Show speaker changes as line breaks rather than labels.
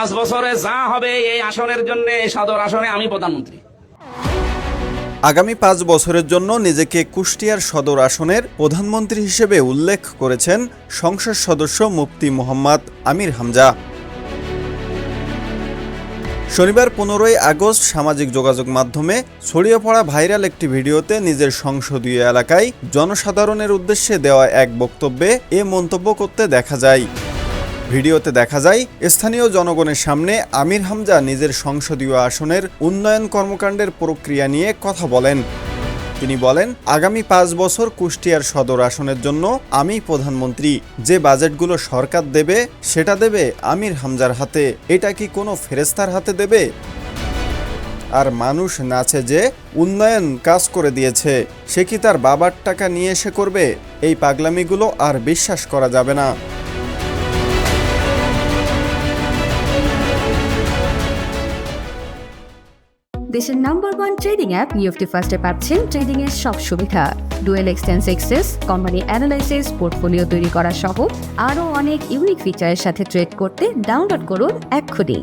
5 বছরে যা হবে এই আসনের জন্য, এই সদর আসনে আমি প্রধানমন্ত্রী।
আগামী 5 বছরের জন্য নিজেকে কুষ্টিয়ার সদর আসনের প্রধানমন্ত্রী হিসেবে উল্লেখ করেছেন সংসদ সদস্য মুফতি মোহাম্মদ আমির হামজা। শনিবার 15ই আগস্ট সামাজিক যোগাযোগ মাধ্যমে ছড়িয়ে পড়া ভাইরাল একটি ভিডিওতে নিজের সংসদীয় এলাকায় জনসাধারণের উদ্দেশ্যে দেওয়া এক বক্তব্যে এ মন্তব্য করতে দেখা যায়। ভিডিওতে দেখা যায় স্থানীয় জনগণের সামনে আমির হামজা নিজের সংসদীয় আসনের উন্নয়ন কর্মকাণ্ডের প্রক্রিয়া নিয়ে কথা বলেন। তিনি বলেন, আগামী 5 বছর কুষ্টিয়ার সদর আসনের জন্য আমি প্রধানমন্ত্রী। যে বাজেটগুলো সরকার দেবে সেটা দেবে আমির হামজার হাতে। এটা কি কোনো ফেরেস্তার হাতে দেবে? আর মানুষ নাচে যে উন্নয়ন কাজ করে দিয়েছে, সে কি তার বাবার টাকা নিয়ে এসে করবে? এই পাগলামিগুলো আর বিশ্বাস করা যাবে না।
দেশের নাম্বার 1 ট্রেডিং অ্যাপ নিফটি ফার্স্টে পাচ্ছেন ট্রেডিং এর সব সুবিধা, dual এক্সটেন্স access, company analysis, portfolio তৈরি করা সহ আরও অনেক ইউনিক ফিচারের সাথে ট্রেড করতে ডাউনলোড করুন এক্ষুনি।